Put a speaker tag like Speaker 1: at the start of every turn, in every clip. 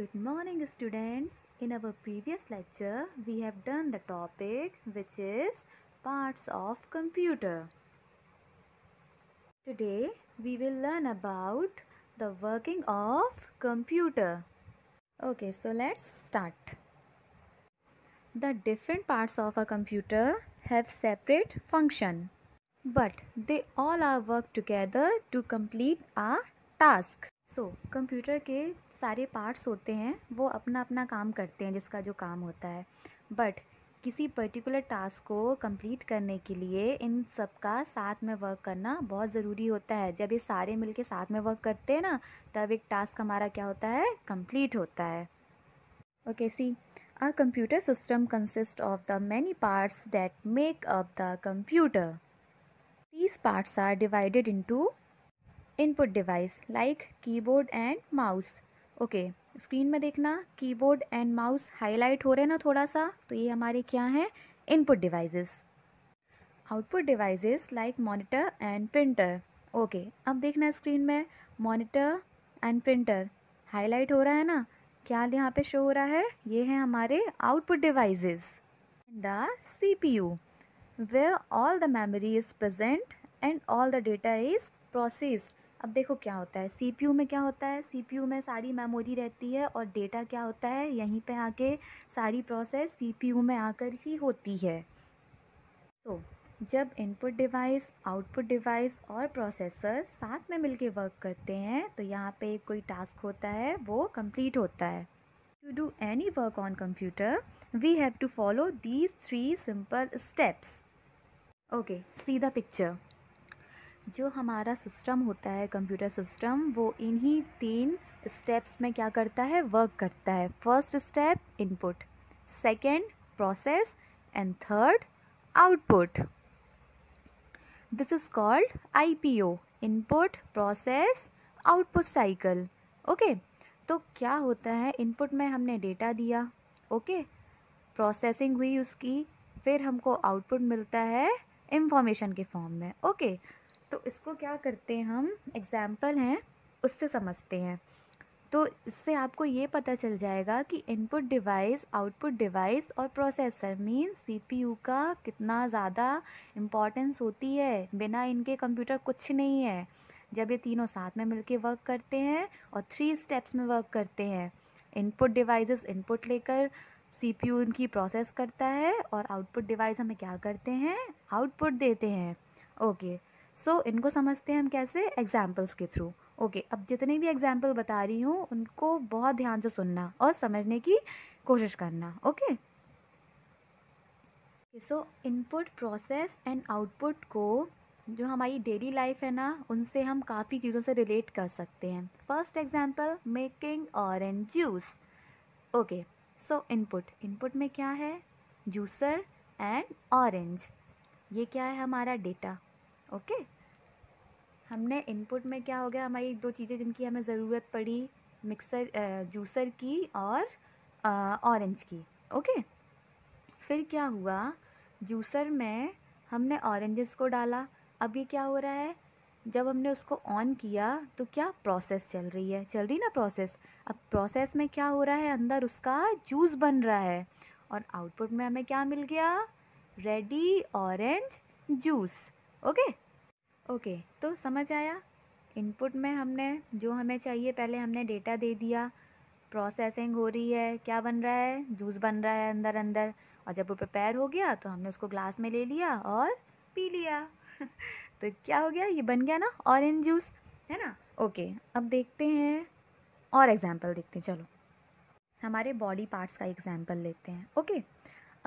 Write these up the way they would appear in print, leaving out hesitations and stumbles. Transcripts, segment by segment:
Speaker 1: Good morning, students. In our previous lecture, we have done the topic which is parts of computer. Today, we will learn about the working of computer. Okay, so let's start. The different parts of a computer have separate function, but they all are work together to complete a task. Computer के सारे parts होते हैं, वो अपना अपना काम करते हैं जिसका जो काम होता है, बट किसी पर्टिकुलर टास्क को कंप्लीट करने के लिए इन सब का साथ में वर्क करना बहुत ज़रूरी होता है। जब ये सारे मिलके साथ में वर्क करते हैं ना, तब एक टास्क हमारा क्या होता है, कंप्लीट होता है। Okay, see a computer system consist of the many parts that make up the computer. These parts are divided into input device like keyboard and mouse. Okay, screen में देखना कीबोर्ड एंड माउस हाईलाइट हो रहे हैं ना थोड़ा सा, तो ये हमारे क्या हैं, input devices. Output devices like monitor and printer. Okay, अब देखना स्क्रीन में मॉनिटर एंड प्रिंटर हाईलाइट हो रहा है ना, क्या यहाँ पे शो हो रहा है, ये है हमारे output devices. The CPU where all the memory is present and all the data is processed. अब देखो क्या होता है, CPU में क्या होता है, CPU में सारी मेमोरी रहती है और डेटा क्या होता है, यहीं पे आके सारी प्रोसेस CPU में आकर ही होती है. तो जब इनपुट डिवाइस, आउटपुट डिवाइस और प्रोसेसर साथ में मिलके वर्क करते हैं, तो यहाँ पे कोई टास्क होता है वो कंप्लीट होता है. To do any work on computer, we have to follow these 3 simple steps. Okay, see the picture. जो हमारा सिस्टम होता है, कंप्यूटर सिस्टम, वो इन्हीं 3 स्टेप्स में क्या करता है, वर्क करता है. First step input, second process and third output. This is called IPO, input process output cycle. Okay, तो क्या होता है, इनपुट में हमने डेटा दिया, ओके, प्रोसेसिंग हुई उसकी, फिर हमको आउटपुट मिलता है इंफॉर्मेशन के फॉर्म में. ओके, तो इसको क्या करते हैं हम, एग्जाम्पल हैं उससे समझते हैं. तो इससे आपको ये पता चल जाएगा कि इनपुट डिवाइस, आउटपुट डिवाइस और प्रोसेसर मीन्स CPU का कितना ज़्यादा इम्पॉर्टेंस होती है. बिना इनके कंप्यूटर कुछ नहीं है. जब ये तीनों साथ में मिलके वर्क करते हैं और 3 स्टेप्स में वर्क करते हैं, इनपुट डिवाइसेस इनपुट लेकर CPU उनकी प्रोसेस करता है और आउटपुट डिवाइस हमें क्या करते हैं, आउटपुट देते हैं. ओके, सो इनको समझते हैं हम कैसे, एग्जाम्पल्स के थ्रू. ओके, अब जितने भी एग्जाम्पल बता रही हूँ उनको बहुत ध्यान से सुनना और समझने की कोशिश करना. Okay, so input, process and output को जो हमारी डेली लाइफ है ना, उनसे हम काफ़ी चीज़ों से रिलेट कर सकते हैं. First example, making orange juice. Okay, सो इनपुट में क्या है, जूसर एंड ऑरेंज. ये क्या है, हमारा डेटा. ओके, हमने इनपुट में क्या हो गया, हमारी 2 चीज़ें जिनकी हमें ज़रूरत पड़ी, मिक्सर, जूसर की और ऑरेंज की. ओके, फिर क्या हुआ, जूसर में हमने ऑरेंजेस को डाला. अब ये क्या हो रहा है, जब हमने उसको ऑन किया तो क्या प्रोसेस चल रही ना प्रोसेस. अब प्रोसेस में क्या हो रहा है, अंदर उसका जूस बन रहा है और आउटपुट में हमें क्या मिल गया, रेडी ऑरेंज जूस. ओके, तो समझ आया. इनपुट में हमने जो हमें चाहिए, पहले हमने डेटा दे दिया, प्रोसेसिंग हो रही है, क्या बन रहा है, जूस बन रहा है अंदर, और जब वो प्रिपेयर हो गया तो हमने उसको ग्लास में ले लिया और पी लिया. तो क्या हो गया, ये बन गया ना ऑरेंज जूस, है ना. ओके, अब देखते हैं और एग्जाम्पल देखते हैं. चलो हमारे बॉडी पार्ट्स का एग्जाम्पल लेते हैं. Okay,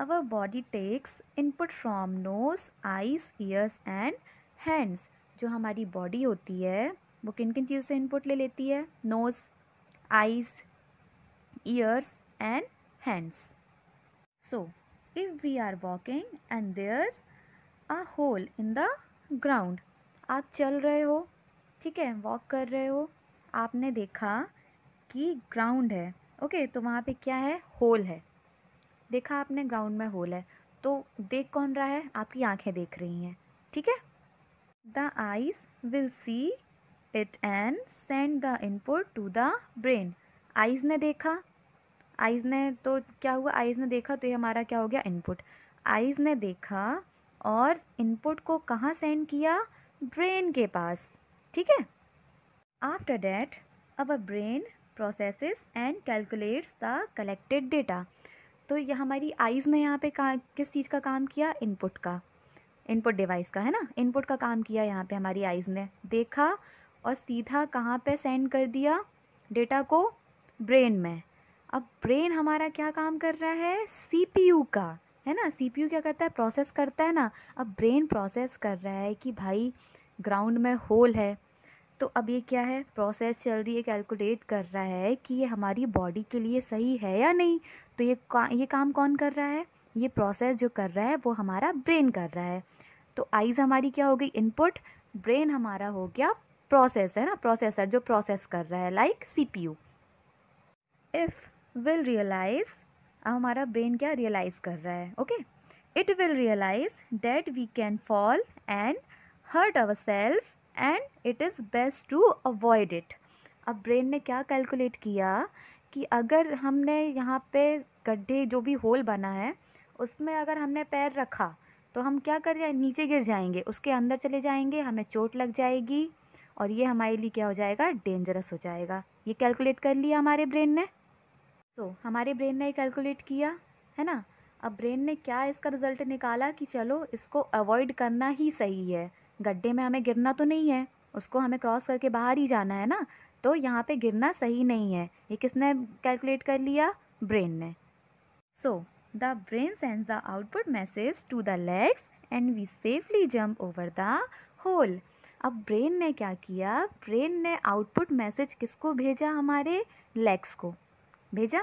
Speaker 1: our body takes input from nose, eyes, ears and hands. जो हमारी बॉडी होती है वो किन किन चीज़ों से इनपुट ले लेती है, nose, eyes, ears and hands. So if we are walking and there's a hole in the ground. आप चल रहे हो, ठीक है, वॉक कर रहे हो, आपने देखा कि ग्राउंड है. ओके, तो वहाँ पे क्या है, होल है. देखा आपने ग्राउंड में होल है, तो देख कौन रहा है, आपकी आंखें देख रही हैं, ठीक है. The eyes will see it and send the input to the brain. Eyes ने देखा, आइज़ ने तो क्या हुआ, आइज़ ने देखा तो ये हमारा क्या हो गया, इनपुट। आइज़ ने देखा और इनपुट को कहाँ सेंड किया, ब्रेन के पास, ठीक है। After that our brain processes and calculates the collected data. तो ये हमारी आइज़ ने यहाँ पे किस चीज़ का काम किया, इनपुट का, इनपुट डिवाइस का, है ना, इनपुट का काम किया यहाँ पे हमारी आइज़ ने, देखा और सीधा कहाँ पे सेंड कर दिया डेटा को, ब्रेन में। अब ब्रेन हमारा क्या काम कर रहा है, सीपीयू का, है ना, सीपीयू क्या करता है, प्रोसेस करता है ना। अब ब्रेन प्रोसेस कर रहा है कि भाई ग्राउंड में होल है, तो अब ये क्या है, प्रोसेस चल रही है, कैलकुलेट कर रहा है कि ये हमारी बॉडी के लिए सही है या नहीं। तो ये काम कौन कर रहा है, ये प्रोसेस जो कर रहा है वो हमारा ब्रेन कर रहा है। तो आइज़ हमारी क्या हो गई, इनपुट, ब्रेन हमारा हो गया प्रोसेस, है ना, प्रोसेसर जो प्रोसेस कर रहा है, like CPU. If will realise, अब हमारा ब्रेन क्या रियलाइज़ कर रहा है, okay, it will realise that we can fall and hurt our self and it is best to avoid it. अब ब्रेन ने क्या कैलकुलेट किया कि अगर हमने यहाँ पे गड्ढे, जो भी होल बना है उसमें अगर हमने पैर रखा तो हम क्या कर जाए, नीचे गिर जाएंगे, उसके अंदर चले जाएंगे, हमें चोट लग जाएगी और ये हमारे लिए क्या हो जाएगा, डेंजरस हो जाएगा। ये कैलकुलेट कर लिया हमारे ब्रेन ने। हमारे ब्रेन ने कैलकुलेट किया, है ना। अब ब्रेन ने क्या इसका रिजल्ट निकाला कि चलो इसको अवॉइड करना ही सही है, गड्ढे में हमें गिरना तो नहीं है, उसको हमें क्रॉस करके बाहर ही जाना है ना, तो यहाँ पे गिरना सही नहीं है। ये किसने कैलकुलेट कर लिया, ब्रेन ने। So the brain sends the output message to the legs and we safely jump over the hole. अब ब्रेन ने क्या किया, ब्रेन ने आउटपुट मैसेज किसको भेजा, हमारे लेग्स को भेजा।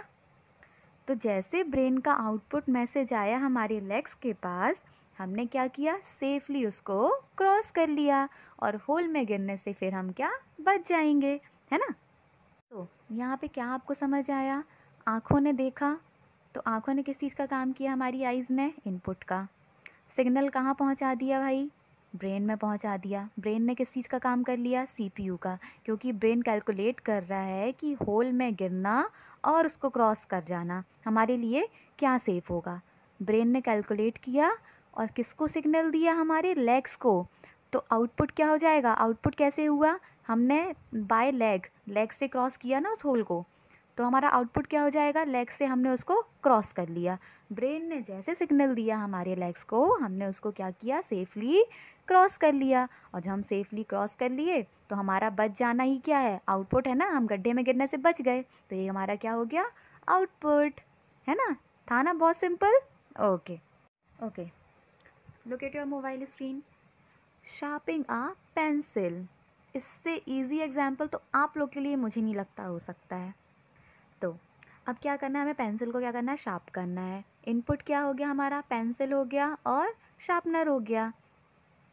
Speaker 1: तो जैसे ब्रेन का आउटपुट मैसेज आया हमारे लेग्स के पास, हमने क्या किया, सेफली उसको क्रॉस कर लिया और होल में गिरने से फिर हम क्या, बच जाएंगे, है ना। तो यहाँ पे क्या आपको समझ आया, आँखों ने देखा, तो आँखों ने किस चीज़ का काम किया, हमारी आइज़ ने इनपुट का। सिग्नल कहाँ पहुँचा दिया भाई, ब्रेन में पहुंचा दिया। ब्रेन ने किस चीज़ का काम कर लिया, सीपीयू का, क्योंकि ब्रेन कैलकुलेट कर रहा है कि होल में गिरना और उसको क्रॉस कर जाना हमारे लिए क्या सेफ़ होगा। ब्रेन ने कैलकुलेट किया और किसको सिग्नल दिया, हमारे लेग्स को। तो आउटपुट क्या हो जाएगा, आउटपुट कैसे हुआ, हमने बाय लेग से क्रॉस किया ना उस होल को, तो हमारा आउटपुट क्या हो जाएगा, लेग से हमने उसको क्रॉस कर लिया। ब्रेन ने जैसे सिग्नल दिया हमारे लेग्स को, हमने उसको क्या किया, सेफली क्रॉस कर लिया। और जब हम सेफली क्रॉस कर लिए तो हमारा बच जाना ही क्या है, आउटपुट है ना, हम गड्ढे में गिरने से बच गए, तो ये हमारा क्या हो गया, आउटपुट, है ना। था ना बहुत simple. Okay okay, look at your mobile screen. Sharping a pencil, इससे इजी एग्जाम्पल तो आप लोग के लिए मुझे नहीं लगता हो सकता है। तो अब क्या करना है, हमें पेंसिल को क्या करना है, शार्प करना है। इनपुट क्या हो गया हमारा, पेंसिल हो गया और शार्पनर हो गया,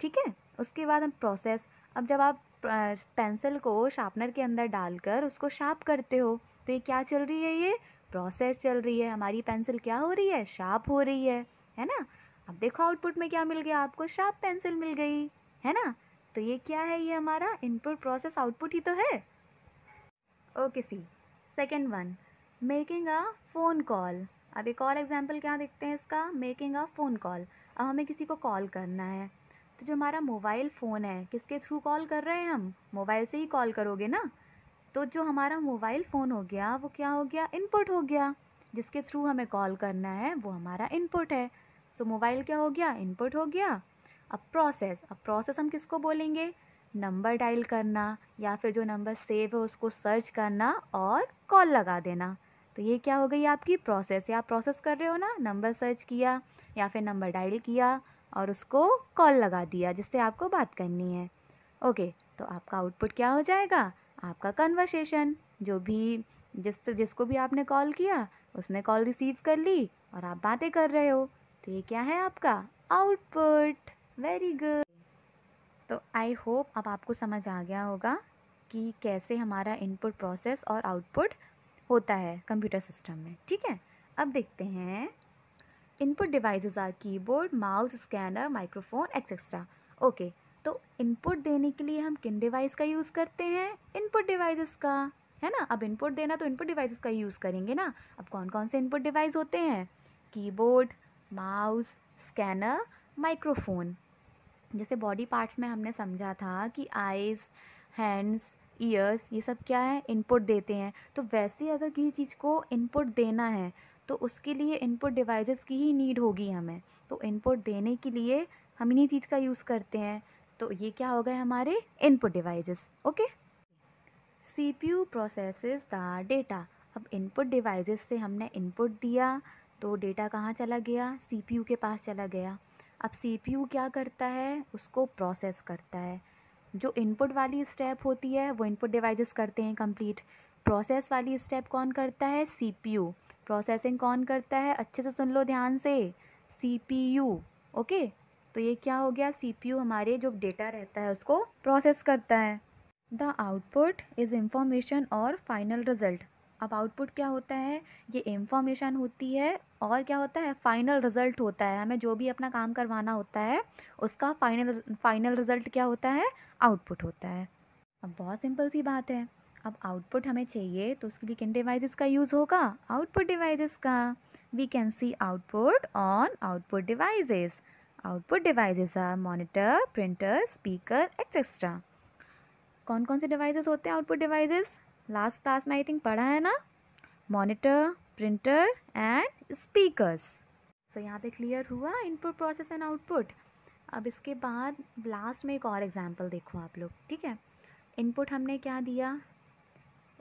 Speaker 1: ठीक है। उसके बाद हम प्रोसेस, अब जब आप पेंसिल को शार्पनर के अंदर डालकर उसको शार्प करते हो तो ये क्या चल रही है, ये प्रोसेस चल रही है, हमारी पेंसिल क्या हो रही है, शार्प हो रही है ना। अब देखो आउटपुट में क्या मिल गया आपको, शार्प पेंसिल मिल गई, है ना। तो ये क्या है, ये हमारा इनपुट प्रोसेस आउटपुट ही तो है। Okay see, second one, making a phone call. अब एक और एग्जाम्पल क्या देखते हैं इसका, मेकिंग अ फ़ोन कॉल। अब हमें किसी को कॉल करना है, तो जो हमारा मोबाइल फ़ोन है, किसके थ्रू कॉल कर रहे हैं हम, मोबाइल से ही कॉल करोगे ना। तो जो हमारा मोबाइल फ़ोन हो गया वो क्या हो गया, इनपुट हो गया, जिसके थ्रू हमें कॉल करना है वो हमारा इनपुट है। सो मोबाइल क्या हो गया, इनपुट हो गया। अब प्रोसेस हम किसको बोलेंगे, नंबर डायल करना या फिर जो नंबर सेव है उसको सर्च करना और कॉल लगा देना। तो ये क्या हो गई आपकी प्रोसेस, या आप प्रोसेस कर रहे हो ना, नंबर सर्च किया या फिर नंबर डायल किया और उसको कॉल लगा दिया जिससे आपको बात करनी है। ओके, तो आपका आउटपुट क्या हो जाएगा, आपका कन्वर्सेशन, जो भी जिसको भी आपने कॉल किया उसने कॉल रिसीव कर ली और आप बातें कर रहे हो, तो ये क्या है आपका आउटपुट। Very good. तो आई होप अब आपको समझ आ गया होगा कि कैसे हमारा इनपुट प्रोसेस और आउटपुट होता है कंप्यूटर सिस्टम में, ठीक है। अब देखते हैं, input devices are keyboard, mouse, scanner, microphone etcetera. Okay, तो इनपुट देने के लिए हम किन डिवाइस का यूज़ करते हैं, इनपुट डिवाइसेस का। है ना। अब इनपुट देना तो इनपुट डिवाइसेस का यूज़ करेंगे ना। अब कौन कौन से इनपुट डिवाइस होते हैं? Keyboard, mouse, scanner, microphone. जैसे बॉडी पार्ट्स में हमने समझा था कि आइज़, हैंड्स, ईयर्स, ये सब क्या है? इनपुट देते हैं। तो वैसे ही अगर किसी चीज़ को इनपुट देना है तो उसके लिए इनपुट डिवाइसेस की ही नीड होगी हमें। तो इनपुट देने के लिए हम इन्हीं चीज़ का यूज़ करते हैं। तो ये क्या हो गए हमारे input devices. Okay. CPU processes the data. अब इनपुट डिवाइसेस से हमने इनपुट दिया तो डेटा कहाँ चला गया? CPU के पास चला गया। अब CPU क्या करता है? उसको प्रोसेस करता है। जो इनपुट वाली स्टेप होती है वो इनपुट डिवाइसेस करते हैं कंप्लीट। प्रोसेस वाली स्टेप कौन करता है? CPU। प्रोसेसिंग कौन करता है? अच्छे से सुन लो ध्यान से, CPU। ओके। तो ये क्या हो गया? CPU हमारे जो डेटा रहता है उसको प्रोसेस करता है। द आउटपुट इज़ इंफॉर्मेशन और फाइनल रिजल्ट। अब आउटपुट क्या होता है? ये इंफॉर्मेशन होती है और क्या होता है? फाइनल रिजल्ट होता है। हमें जो भी अपना काम करवाना होता है उसका फाइनल रिजल्ट क्या होता है? आउटपुट होता है। अब बहुत सिंपल सी बात है। अब आउटपुट हमें चाहिए तो उसके लिए किन डिवाइसेस का यूज़ होगा? आउटपुट डिवाइसेस का। We can see output on output devices. Output devices are monitor, printer, speaker etcetera. कौन कौन से डिवाइसेस होते हैं आउटपुट डिवाइसेस? लास्ट क्लास में आई थिंक पढ़ा है ना, मॉनिटर, प्रिंटर एंड स्पीकर्स। सो यहाँ पे क्लियर हुआ इनपुट, प्रोसेस एंड आउटपुट। अब इसके बाद लास्ट में एक और एग्जांपल देखो आप लोग, ठीक है। इनपुट हमने क्या दिया?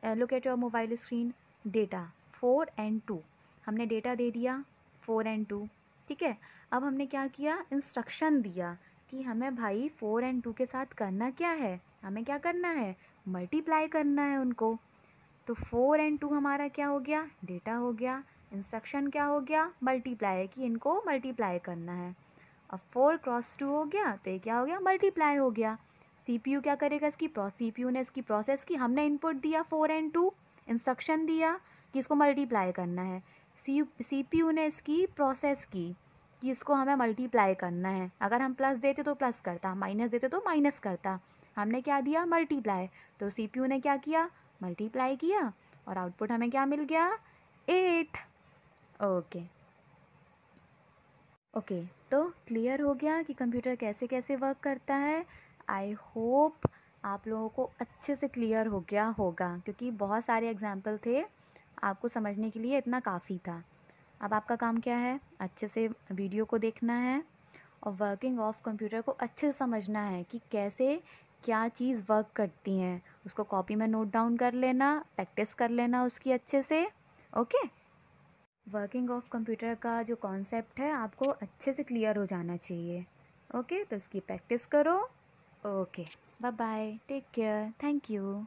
Speaker 1: Look at your mobile screen, data 4 and 2। हमने डेटा दे दिया 4 and 2, ठीक है। अब हमने क्या किया? इंस्ट्रक्शन दिया कि हमें भाई 4 and 2 के साथ करना क्या है? हमें क्या करना है? मल्टीप्लाई करना है उनको। तो 4 and 2 हमारा क्या हो गया? डेटा हो गया। इंस्ट्रक्शन क्या हो गया? मल्टीप्लाई, कि इनको मल्टीप्लाई करना है। अब 4 × 2 हो गया तो ये क्या हो गया? मल्टीप्लाई हो गया। CPU क्या करेगा? CPU ने इसकी प्रोसेस की, हमने इनपुट दिया 4 and 2, इंस्ट्रक्शन दिया कि इसको मल्टीप्लाई करना है। CPU ने इसकी प्रोसेस की कि इसको हमें मल्टीप्लाई करना है। अगर हम प्लस देते तो प्लस करता, माइनस देते तो माइनस करता। हमने क्या दिया? मल्टीप्लाई। तो CPU ने क्या किया? मल्टीप्लाई किया और आउटपुट हमें क्या मिल गया? 8। ओके ओके, तो क्लियर हो गया कि कंप्यूटर कैसे कैसे वर्क करता है। आई होप आप लोगों को अच्छे से क्लियर हो गया होगा, क्योंकि बहुत सारे एग्जाम्पल थे, आपको समझने के लिए इतना काफ़ी था। अब आपका काम क्या है? अच्छे से वीडियो को देखना है और वर्किंग ऑफ कंप्यूटर को अच्छे से समझना है कि कैसे क्या चीज़ वर्क करती हैं। उसको कॉपी में नोट डाउन कर लेना, प्रैक्टिस कर लेना उसकी अच्छे से। ओके। वर्किंग ऑफ कंप्यूटर का जो कॉन्सेप्ट है आपको अच्छे से क्लियर हो जाना चाहिए। ओके, तो इसकी प्रैक्टिस करो। Okay, bye bye, take care, thank you.